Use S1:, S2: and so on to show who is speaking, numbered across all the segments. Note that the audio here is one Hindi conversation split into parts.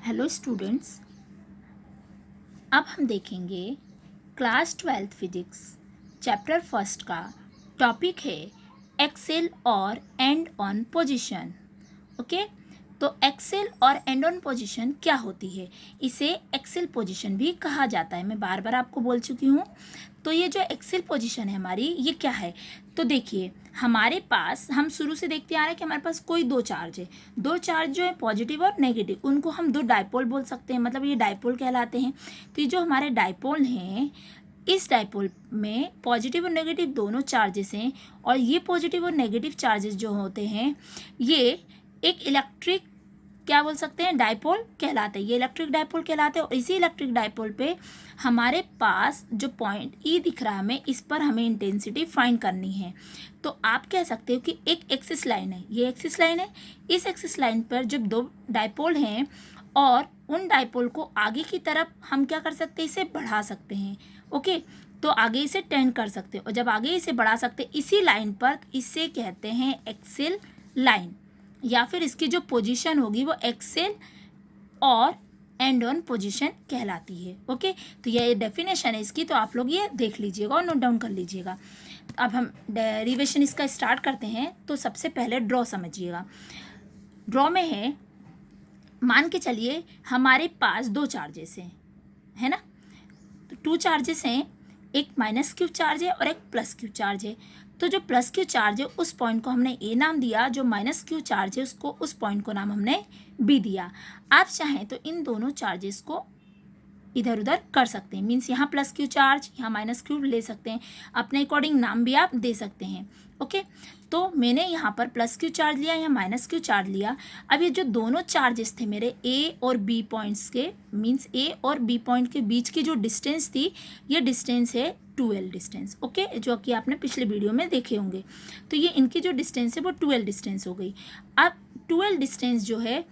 S1: हेलो स्टूडेंट्स, अब हम देखेंगे class 12th physics chapter first का टॉपिक है एक्सेल और एंड ऑन पोजीशन। ओके, तो एक्सेल और एंड ऑन पोजीशन क्या होती है? इसे एक्सेल पोजीशन भी कहा जाता है। मैं बार बार आपको बोल चुकी हूँ। तो ये जो एक्सेल पोजीशन है हमारी, ये क्या है? तो देखिए, हमारे पास हम शुरू से देखते आ रहे हैं कि हमारे पास कोई दो चार्ज है। दो चार्ज जो है पॉजिटिव और नेगेटिव, उनको हम दो डायपोल बोल सकते हैं, मतलब ये डायपोल कहलाते हैं। तो ये जो हमारे डायपोल हैं, इस डायपोल में पॉजिटिव और नेगेटिव दोनों चार्जेस हैं, और ये पॉजिटिव और नेगेटिव चार्जेस जो होते हैं ये एक इलेक्ट्रिक क्या बोल सकते हैं, डायपोल कहलाते हैं। ये इलेक्ट्रिक डायपोल कहलाते हैं। और इसी इलेक्ट्रिक डायपोल पे हमारे पास जो पॉइंट ई दिख रहा है हमें, इस पर हमें इंटेंसिटी फाइंड करनी है। तो आप कह सकते हो कि एक एक्सिस लाइन है, ये एक्सिस लाइन है। इस एक्सिस लाइन पर जब दो डायपोल हैं और उन डायपोल को आगे की तरफ हम क्या कर सकते हैं, इसे बढ़ा सकते हैं। ओके, तो आगे इसे टेंड कर सकते हैं, और जब आगे इसे बढ़ा सकते हैं इसी लाइन पर, इसे कहते हैं एक्सेल लाइन, या फिर इसकी जो पोजीशन होगी वो एक्सेल और एंड ऑन पोजीशन कहलाती है। ओके, तो ये डेफिनेशन है इसकी, तो आप लोग ये देख लीजिएगा और नोट डाउन कर लीजिएगा। अब हम डेरिवेशन इसका स्टार्ट करते हैं। तो सबसे पहले ड्रॉ समझिएगा। ड्रॉ में है, मान के चलिए हमारे पास दो चार्जेस हैं, है ना। तो टू चार्जेस हैं, एक माइनस क्यू चार्ज है और एक प्लस क्यू चार्ज है। तो जो प्लस क्यू चार्ज है उस पॉइंट को हमने ए नाम दिया, जो माइनस क्यू चार्ज है उसको उस पॉइंट को नाम हमने बी दिया। आप चाहें तो इन दोनों चार्जेस को इधर उधर कर सकते हैं, मीन्स यहाँ प्लस क्यू चार्ज, यहाँ माइनस क्यू ले सकते हैं, अपने अकॉर्डिंग नाम भी आप दे सकते हैं। ओके, तो मैंने यहाँ पर प्लस क्यू चार्ज लिया, यहाँ माइनस क्यू चार्ज लिया। अब ये जो दोनों चार्जेस थे मेरे ए और बी पॉइंट्स के, मीन्स ए और बी पॉइंट के बीच की जो डिस्टेंस थी, ये डिस्टेंस है 2L डिस्टेंस। ओके, जो कि आपने पिछले वीडियो में देखे होंगे। तो ये इनकी जो डिस्टेंस है वो 2L डिस्टेंस हो गई। अब 2L डिस्टेंस जो है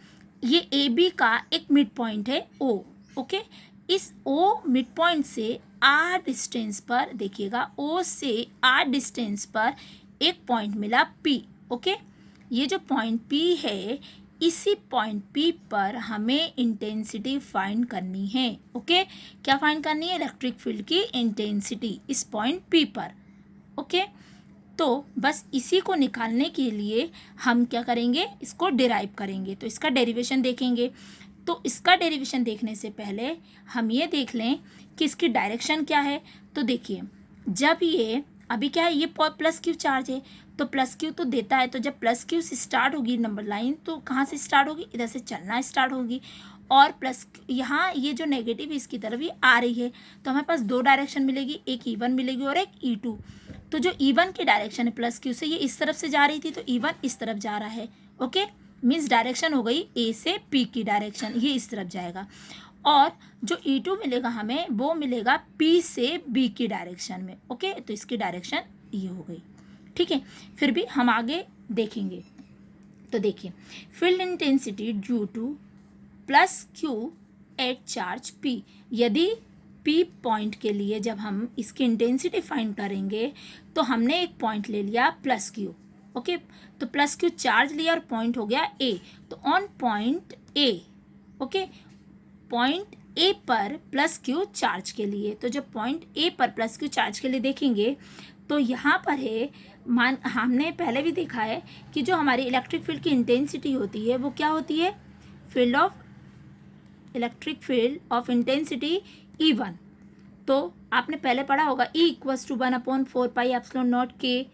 S1: ये ए बी का एक मिड पॉइंट है ओ। ओके, इस ओ मिड पॉइंट से आर डिस्टेंस पर, देखिएगा ओ से आर डिस्टेंस पर एक पॉइंट मिला पी। ओके, ये जो पॉइंट पी है, इसी पॉइंट पी पर हमें इंटेंसिटी फाइंड करनी है। ओके, क्या फाइंड करनी है? इलेक्ट्रिक फील्ड की इंटेंसिटी इस पॉइंट पी पर। ओके, तो बस इसी को निकालने के लिए हम क्या करेंगे, इसको डिराइव करेंगे। तो इसका डेरिवेशन देखेंगे। तो इसका डेरिवेशन देखने से पहले हम ये देख लें कि इसकी डायरेक्शन क्या है। तो देखिए, जब ये अभी क्या है, ये प्लस क्यू चार्ज है, तो प्लस क्यू तो देता है। तो जब प्लस क्यू से स्टार्ट होगी नंबर लाइन, तो कहाँ से स्टार्ट होगी? इधर से चलना स्टार्ट होगी। और प्लस यहाँ ये जो नेगेटिव इसकी तरफ ही आ रही है, तो हमारे पास दो डायरेक्शन मिलेगी, एक E1 मिलेगी और एक E2। तो जो E1 की डायरेक्शन है प्लस क्यू से, ये इस तरफ से जा रही थी, तो E1 इस तरफ जा रहा है। ओके, मीन्स डायरेक्शन हो गई ए से पी की डायरेक्शन, ये इस तरफ जाएगा। और जो E2 मिलेगा हमें, वो मिलेगा पी से बी की डायरेक्शन में। ओके, तो इसकी डायरेक्शन ये हो गई। ठीक है, फिर भी हम आगे देखेंगे। तो देखिए, field intensity due to plus Q at charge P. यदि पी पॉइंट के लिए जब हम इसकी इंटेंसिटी फाइंड करेंगे, तो हमने एक पॉइंट ले लिया प्लस क्यू। ओके, तो प्लस क्यू चार्ज लिया और पॉइंट हो गया ए। तो on point A, okay, point A पर प्लस क्यू चार्ज के लिए, तो जब पॉइंट ए पर प्लस क्यू चार्ज के लिए देखेंगे, तो यहाँ पर है, मान हमने पहले भी देखा है कि जो हमारी इलेक्ट्रिक फील्ड की इंटेंसिटी होती है वो क्या होती है? Field of electric field of intensity E1। तो आपने पहले पढ़ा होगा E equals to 1/4πε0K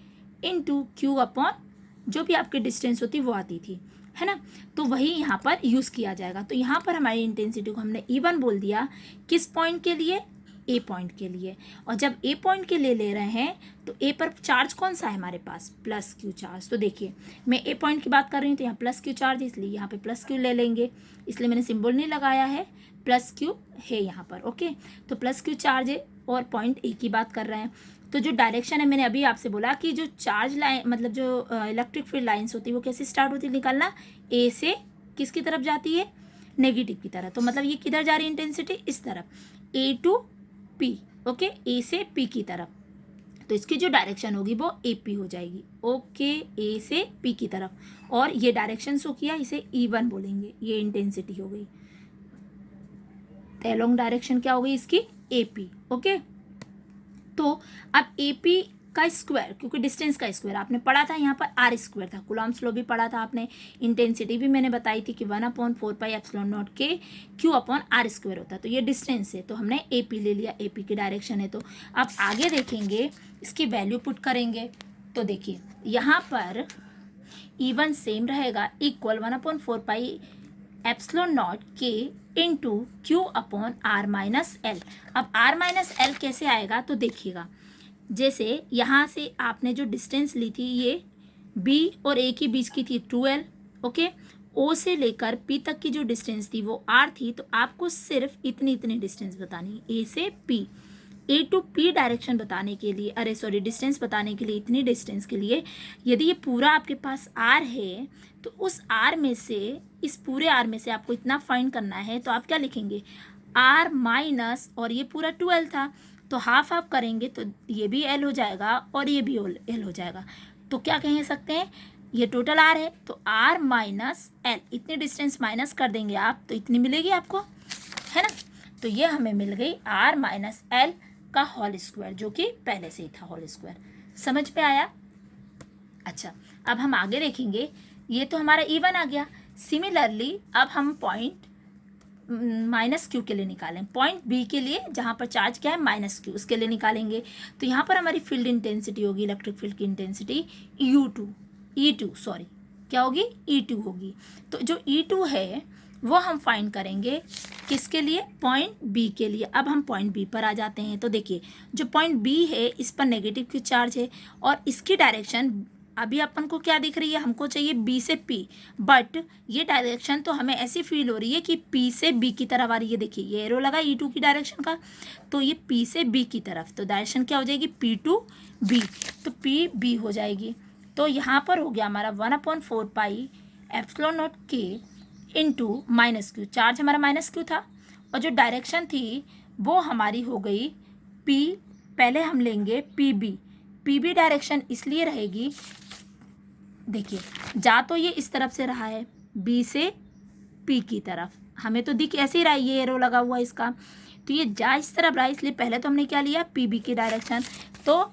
S1: into Q upon जो भी आपकी डिस्टेंस होती वो आती थी, है ना। तो वही यहाँ पर यूज़ किया जाएगा। तो यहाँ पर हमारी इंटेंसिटी को हमने E1 बोल दिया, किस पॉइंट के लिए? ए पॉइंट के लिए। और जब ए पॉइंट के लिए ले रहे हैं, तो ए पर चार्ज कौन सा है हमारे पास? Plus Q charge. तो देखिए, मैं ए पॉइंट की बात कर रही हूँ, तो यहाँ प्लस क्यू चार्ज है, इसलिए यहाँ पे प्लस क्यू ले लेंगे, इसलिए मैंने सिंबल नहीं लगाया है, प्लस क्यू है यहाँ पर। ओके, तो प्लस क्यू चार्ज है और पॉइंट ए की बात कर रहे हैं। तो जो डायरेक्शन है, मैंने अभी आपसे बोला कि जो चार्ज लाइन, मतलब जो इलेक्ट्रिक फील्ड लाइन्स होती है वो कैसे स्टार्ट होती है निकालना? ए से किसकी तरफ जाती है? नेगेटिव की तरफ। तो मतलब ये किधर जा रही है इंटेंसिटी? इस तरफ, ए टू पी। ओके, ए से पी की तरफ, तो इसकी जो डायरेक्शन होगी वो ए पी हो जाएगी। ओके, ए से पी की तरफ, और ये डायरेक्शन शो किया, इसे E1 बोलेंगे, ये इंटेंसिटी हो गई। तो एलोंग डायरेक्शन क्या हो गई इसकी ए पी। ओके, तो अब ए पी का स्क्वायर, क्योंकि डिस्टेंस का स्क्वायर आपने पढ़ा था, यहाँ पर आर स्क्वायर था, कूलॉम्स लॉ भी पढ़ा था आपने, इंटेंसिटी भी मैंने बताई थी कि 1/4πε0 के Q/r² होता है। तो ये डिस्टेंस है, तो हमने ए पी ले लिया, ए पी की डायरेक्शन है। तो अब आगे देखेंगे, इसकी वैल्यू पुट करेंगे। तो देखिए यहाँ पर E1 सेम रहेगा, इक्वल 1/4πε0 के इंटू Q/r-L। अब r-L कैसे आएगा तो देखिएगा, जैसे यहाँ से आपने जो डिस्टेंस ली थी ये B और A के बीच की थी 2L। ओके, O से लेकर P तक की जो डिस्टेंस थी वो R थी, तो आपको सिर्फ इतनी इतनी डिस्टेंस बतानी है, A से P, A to P direction बताने के लिए, अरे सॉरी डिस्टेंस बताने के लिए, इतनी डिस्टेंस के लिए यदि ये पूरा आपके पास R है तो उस R में से, इस पूरे R में से आपको इतना फाइंड करना है, तो आप क्या लिखेंगे R माइनस, और ये पूरा 2L था तो हाफ हाफ करेंगे तो ये भी L हो जाएगा और ये भी L हो जाएगा। तो क्या कह सकते हैं, ये टोटल R है तो R माइनस L, इतनी डिस्टेंस माइनस कर देंगे आप तो इतनी मिलेगी आपको, है ना। तो ये हमें मिल गई R माइनस L का होल स्क्वायर, जो कि पहले से ही था होल स्क्वायर। समझ पे आया? अच्छा, अब हम आगे देखेंगे, ये तो हमारा E1 आ गया। सिमिलरली अब हम पॉइंट -Q के लिए निकालें, पॉइंट बी के लिए जहाँ पर चार्ज क्या है -Q, उसके लिए निकालेंगे। तो यहाँ पर हमारी फील्ड इंटेंसिटी होगी, इलेक्ट्रिक फील्ड की इंटेंसिटी E2 सॉरी क्या होगी E2 होगी। तो जो E2 है वो हम फाइंड करेंगे किसके लिए, पॉइंट बी के लिए। अब हम पॉइंट बी पर आ जाते हैं। तो देखिए जो पॉइंट बी है इस पर नेगेटिव क्यू चार्ज है और इसकी डायरेक्शन अभी अपन को क्या दिख रही है, हमको चाहिए बी से पी, बट ये डायरेक्शन तो हमें ऐसी फील हो रही है कि पी से बी की तरफ आ रही है। देखिए ये एरो लगा E2 की डायरेक्शन का, तो ये पी से बी की तरफ, तो डायरेक्शन क्या हो जाएगी P2B, तो पी बी हो जाएगी। तो यहाँ पर हो गया हमारा 1/4πε0 के इंटू -Q, चार्ज हमारा -Q था और जो डायरेक्शन थी वो हमारी हो गई P, पहले हम लेंगे PB डायरेक्शन इसलिए रहेगी, देखिए जा तो ये इस तरफ से रहा है B से P की तरफ, हमें तो दिख ऐसे ही रहा है, ये एरो लगा हुआ इसका, तो ये जा इस तरफ रहा, इसलिए पहले तो हमने क्या लिया PB की डायरेक्शन, तो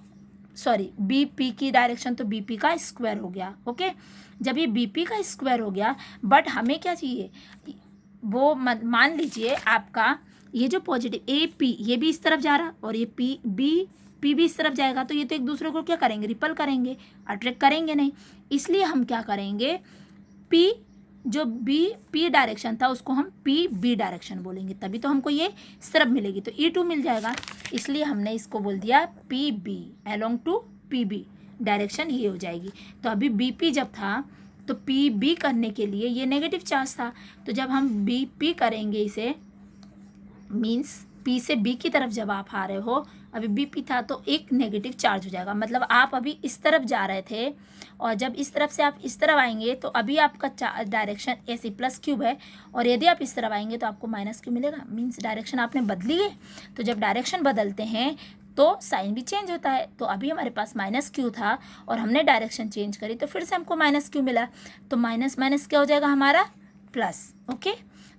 S1: सॉरी BP की डायरेक्शन, तो BP का स्क्वायर हो गया। ओके, जब ये BP का स्क्वायर हो गया, बट हमें क्या चाहिए, वो मान लीजिए आपका ये जो पॉजिटिव AP ये भी इस तरफ जा रहा और ये P भी इस तरफ जाएगा, तो ये तो एक दूसरे को क्या करेंगे, रिपल करेंगे, अट्रैक्ट करेंगे नहीं। इसलिए हम क्या करेंगे, P जो P डायरेक्शन था उसको हम PB डायरेक्शन बोलेंगे, तभी तो हमको ये इस तरफ मिलेगी, तो E2 मिल जाएगा। इसलिए हमने इसको बोल दिया PB along to PB direction ये हो जाएगी। तो अभी BP जब था तो PB करने के लिए ये नेगेटिव चार्ज था, तो जब हम BP करेंगे इसे, मीन्स P से B की तरफ जब आप आ रहे हो, अभी BP था तो एक नेगेटिव चार्ज हो जाएगा, मतलब आप अभी इस तरफ जा रहे थे और जब इस तरफ से आप इस तरफ आएंगे तो अभी आपका डायरेक्शन ऐसे +Q है और यदि आप इस तरफ आएंगे तो आपको -Q मिलेगा, मीन्स डायरेक्शन आपने बदली है। तो जब डायरेक्शन बदलते हैं तो साइन भी चेंज होता है, तो अभी हमारे पास -Q था और हमने डायरेक्शन चेंज करी तो फिर से हमको -Q मिला, तो माइनस क्या हो जाएगा हमारा प्लस। ओके,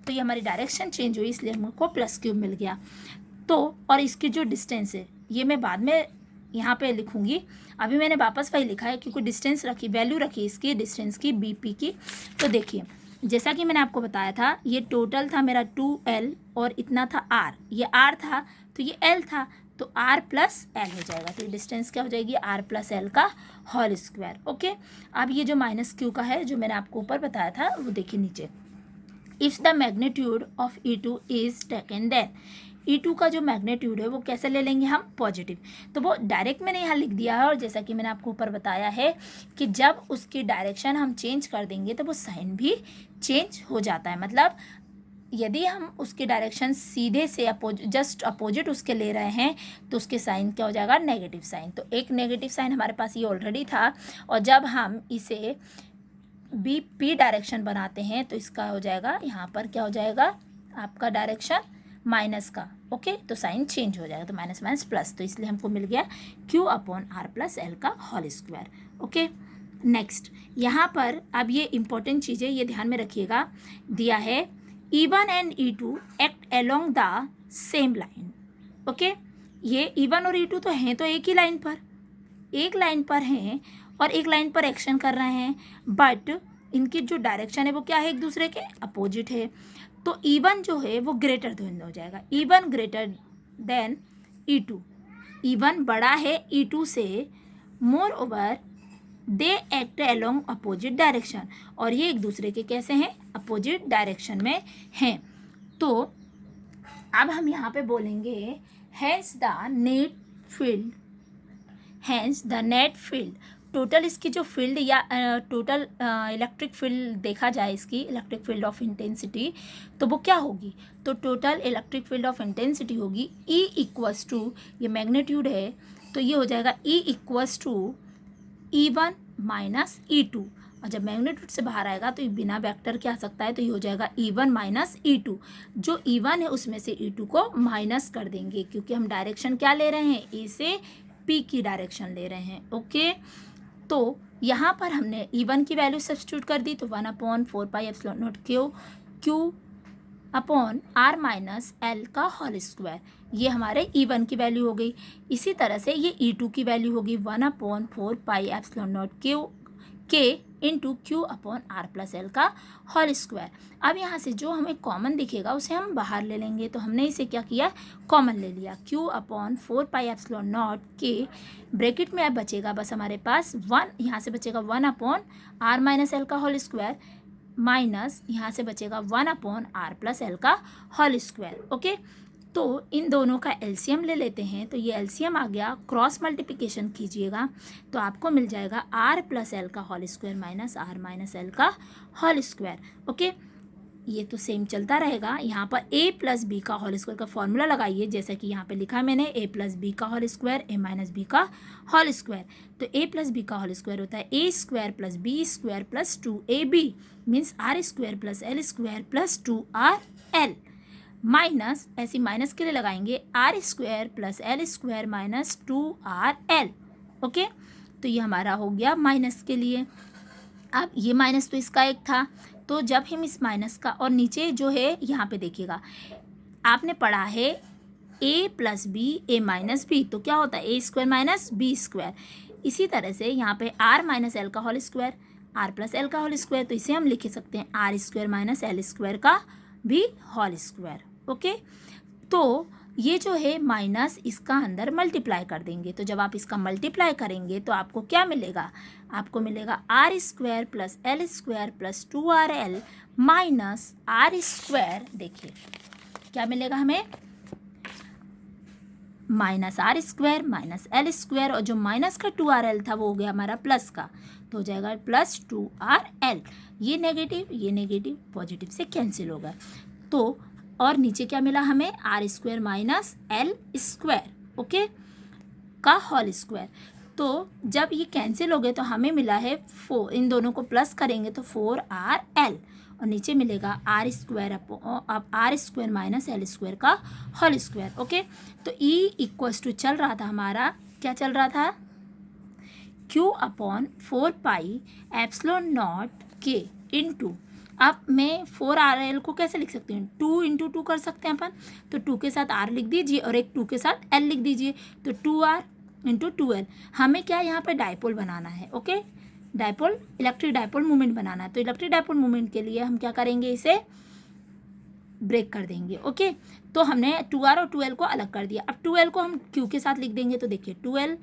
S1: तो ये हमारी डायरेक्शन चेंज हुई इसलिए हमको +Q मिल गया। तो और इसकी जो डिस्टेंस है ये मैं बाद में यहाँ पे लिखूँगी, अभी मैंने वापस वही लिखा है क्योंकि डिस्टेंस रखी, वैल्यू रखी इसकी डिस्टेंस की BP की। तो देखिए जैसा कि मैंने आपको बताया था ये टोटल था मेरा 2L और इतना था R, ये R था तो ये L था, तो R प्लस L हो जाएगा, तो ये डिस्टेंस क्या हो जाएगी R प्लस L का होल स्क्वायर। ओके, अब ये जो -Q का है जो मैंने आपको ऊपर बताया था वो देखिए नीचे, if the magnitude of E2 is taken then, E2 का जो मैग्नीट्यूड है वो कैसे ले लेंगे हम, पॉजिटिव, तो वो डायरेक्ट मैंने यहाँ लिख दिया है और जैसा कि मैंने आपको ऊपर बताया है कि जब उसकी डायरेक्शन हम चेंज कर देंगे तो वो साइन भी चेंज हो जाता है। मतलब यदि हम उसकी डायरेक्शन सीधे से जस्ट अपोजिट उसके ले रहे हैं तो उसके साइन क्या हो जाएगा, नेगेटिव साइन, तो एक नेगेटिव साइन हमारे पास ये ऑलरेडी था और जब हम इसे BP डायरेक्शन बनाते हैं तो इसका हो जाएगा यहाँ पर क्या हो जाएगा आपका डायरेक्शन माइनस का। ओके, तो साइन चेंज हो जाएगा, तो माइनस प्लस, तो इसलिए हमको मिल गया Q/R प्लस L का होल स्क्वायर। ओके, नेक्स्ट यहाँ पर अब ये इंपॉर्टेंट चीज़ें ये ध्यान में रखिएगा, दिया है E1 and E2 act along the same line. Okay, ये E1 और E2 तो हैं तो एक ही लाइन पर, एक लाइन पर हैं और एक लाइन पर एक्शन कर रहे हैं, बट इनकी जो डायरेक्शन है वो क्या है, एक दूसरे के अपोजिट है। तो E1 जो है वो ग्रेटर देन हो जाएगा, E1 greater than E2, E1 बड़ा है E2 से, more over they act along opposite direction, और ये एक दूसरे के कैसे हैं, अपोजिट डायरेक्शन में हैं। तो अब हम यहाँ पे बोलेंगे hence the net field, hence the net field, total इसकी जो फील्ड या टोटल इलेक्ट्रिक फील्ड देखा जाए, इसकी इलेक्ट्रिक फील्ड ऑफ इंटेंसिटी, तो वो क्या होगी, तो total electric field of intensity होगी E इक्वल्स टू, ये मैग्नीट्यूड है तो ये हो जाएगा E equals to E1 minus E2, और जब मैग्नीट्यूड से बाहर आएगा तो ये बिना वेक्टर क्या आ सकता है, तो ये हो जाएगा E1 माइनस E2। जो E1 है उसमें से E2 को माइनस कर देंगे, क्योंकि हम डायरेक्शन क्या ले रहे हैं, ए से P की डायरेक्शन ले रहे हैं। ओके, तो यहाँ पर हमने E1 की वैल्यू सब्स्टिट्यूट कर दी, तो 1/4πε0 Q upon R minus L का होल स्क्वायर, ये हमारे E1 की वैल्यू हो गई। इसी तरह से ये E2 की वैल्यू होगी 1/4πε0 K into Q upon R plus L का होल स्क्वायर। अब यहाँ से जो हमें कॉमन दिखेगा उसे हम बाहर ले लेंगे, तो हमने इसे क्या किया, कॉमन ले लिया, Q अपॉन 4πε0 K, ब्रैकेट में अब बचेगा बस हमारे पास 1, यहाँ से बचेगा 1/R माइनस L का होल स्क्वायर, माइनस यहाँ से बचेगा 1/R प्लस L का होल स्क्वायर। ओके, तो इन दोनों का एलसीएम ले लेते हैं, तो ये एलसीएम आ गया, क्रॉस मल्टीप्लिकेशन कीजिएगा तो आपको मिल जाएगा R प्लस L का whole square minus R minus L का होल स्क्वायर। ओके, ये तो सेम चलता रहेगा। यहाँ पर A प्लस बी का होल स्क्वायर का फॉर्मूला लगाइए, जैसा कि यहाँ पे लिखा मैंने, A प्लस बी का whole square A minus B का होल स्क्वायर, तो A प्लस बी का होल स्क्वायर होता है A square plus B square plus 2AB, means R square plus L square plus 2RL, minus ऐसी माइनस के लिए लगाएंगे R square plus L square minus 2RL। Okay, तो ये हमारा हो गया माइनस के लिए। अब ये माइनस तो इसका एक था, तो जब हम इस माइनस का, और नीचे जो है यहाँ पे देखिएगा, आपने पढ़ा है A plus B A minus B, तो क्या होता है A square minus B square. इसी तरह से यहाँ पे R माइनस L का whole square R plus L का होल स्क्वायर, तो इसे हम लिख सकते हैं R square minus L square का भी होल स्क्वायर। ओके, तो ये जो है माइनस इसका अंदर मल्टीप्लाई कर देंगे, तो जब आप इसका मल्टीप्लाई करेंगे तो आपको क्या मिलेगा, आपको मिलेगा R square plus L square plus 2RL minus R square, देखिए क्या मिलेगा हमें, minus R square minus L square, और जो माइनस का 2RL था वो हो गया हमारा प्लस का, तो हो जाएगा प्लस 2RL, ये नेगेटिव पॉजिटिव से कैंसिल होगा। तो और नीचे क्या मिला हमें, R square minus L square, okay, का होल स्क्वायर। तो जब ये कैंसिल हो गए तो हमें मिला है 4, इन दोनों को प्लस करेंगे तो 4RL, और नीचे मिलेगा R स्क्वायर अब R square minus L square का होल स्क्वायर। ओके, तो E इक्वल्स टू चल रहा था हमारा, क्या चल रहा था, Q अपॉन 4πε0 K इंटू, अब मैं 4RL को कैसे लिख सकती हूँ, 2 इंटू 2 कर सकते हैं अपन, तो 2 के साथ R लिख दीजिए और एक 2 के साथ L लिख दीजिए, तो 2R इंटू 2L। हमें क्या यहाँ पे डायपोल बनाना है, okay, dipole, electric dipole movement बनाना है, तो इलेक्ट्रिक डायपोल मूवमेंट के लिए हम क्या करेंगे, इसे ब्रेक कर देंगे। ओके, तो हमने 2R और 2L को अलग कर दिया, अब 2L को हम Q के साथ लिख देंगे, तो देखिए 2L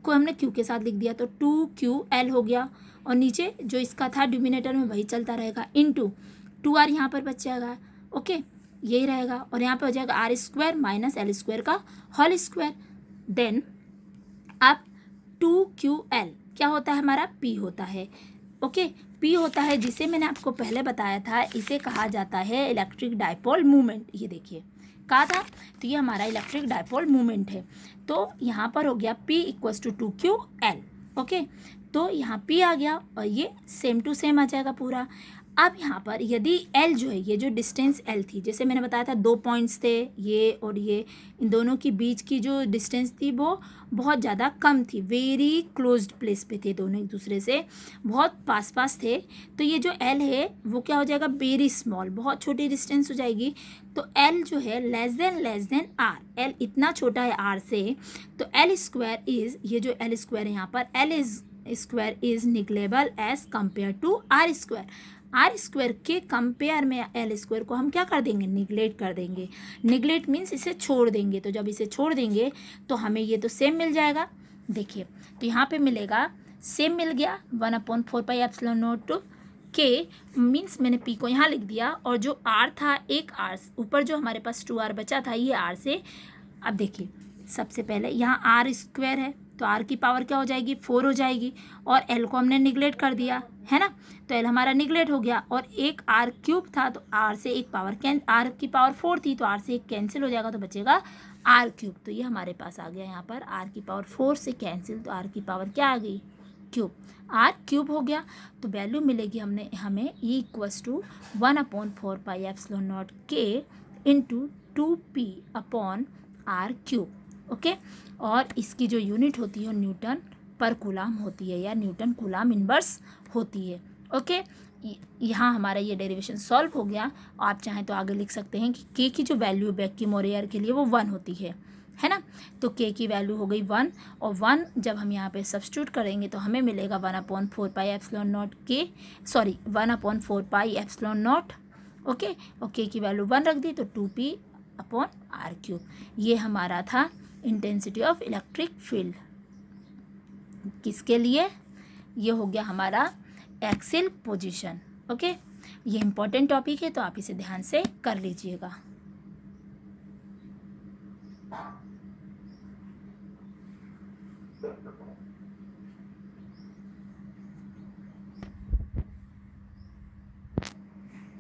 S1: को हमने Q के साथ लिख दिया तो 2QL हो गया, और नीचे जो इसका था डिनोमिनेटर में वही चलता रहेगा, इनटू 2R यहाँ पर बच जाएगा। ओके, यही रहेगा, और यहाँ पे हो जाएगा R square minus L square का होल स्क्वायर। देन अब 2QL क्या होता है हमारा, P होता है। ओके, P होता है, जिसे मैंने आपको पहले बताया था, इसे कहा जाता है इलेक्ट्रिक डायपोल मूवमेंट। ये देखिए कहा था, तो ये हमारा इलेक्ट्रिक डायपोल मूवमेंट है। तो यहाँ पर हो गया P equals to 2QL। Okay, तो यहाँ P आ गया और ये सेम टू सेम आ जाएगा पूरा। अब यहाँ पर यदि L जो है, ये जो डिस्टेंस L थी, जैसे मैंने बताया था 2 पॉइंट्स थे ये और ये, इन दोनों की बीच की जो डिस्टेंस थी वो बहुत ज़्यादा कम थी, वेरी क्लोज्ड प्लेस पे थे दोनों, एक दूसरे से बहुत पास पास थे। तो ये जो L है वो क्या हो जाएगा, वेरी स्मॉल, बहुत छोटी डिस्टेंस हो जाएगी। तो L जो है लेस देन R, L इतना छोटा है R से, तो L स्क्वायर इज़, ये जो L स्क्वायर है यहाँ पर, L is square is negligible as compared to R square. R square के कंपेयर में एल स्क्वायर को हम क्या कर देंगे, निगलेक्ट कर देंगे। निगलेक्ट मीन्स इसे छोड़ देंगे। तो जब इसे छोड़ देंगे तो हमें ये तो सेम मिल जाएगा। देखिए तो यहाँ पे मिलेगा, सेम मिल गया 1/4πε0 के, मीन्स मैंने पी को यहाँ लिख दिया, और जो आर था, एक आर ऊपर जो हमारे पास 2r बचा था, ये आर से। अब देखिए सबसे पहले यहाँ आर स्क्वायर है तो आर की पावर क्या हो जाएगी, 4 हो जाएगी, और एल को हमने निगलेक्ट कर दिया है ना, तो एल हमारा निगलेक्ट हो गया, और एक आर क्यूब था तो आर से एक पावर आर की पावर 4 थी तो आर से एक कैंसिल हो जाएगा तो बचेगा आर क्यूब। तो ये हमारे पास आ गया यहाँ पर आर की पावर 4 से कैंसिल, तो आर की पावर क्या आ गई, क्यूब, आर क्यूब हो गया। तो वैल्यू मिलेगी हमें ई इक्वल्स टू 1/4πε0 के into 2p upon R cube. Okay, और इसकी जो यूनिट होती है न्यूटन पर कूलाम होती है, या न्यूटन कूलाम इनवर्स होती है। ओके, यहाँ हमारा ये डेरिवेशन सॉल्व हो गया। आप चाहें तो आगे लिख सकते हैं कि के की जो वैल्यू बैक्यूमोरियर के लिए वो 1 होती है ना, तो के की वैल्यू हो गई 1, और 1 जब हम यहाँ पे सब्स्टिट्यूट करेंगे तो हमें मिलेगा 1/4πε0 के, सॉरी 1/4πε0। ओके, और के की वैल्यू 1 रख दी तो 2p अपॉन आर क्यूब। ये हमारा था इंटेंसिटी ऑफ इलेक्ट्रिक फील्ड। किसके लिए, ये हो गया हमारा एक्सियल पोजीशन। ओके, ये इंपॉर्टेंट टॉपिक है तो आप इसे ध्यान से कर लीजिएगा।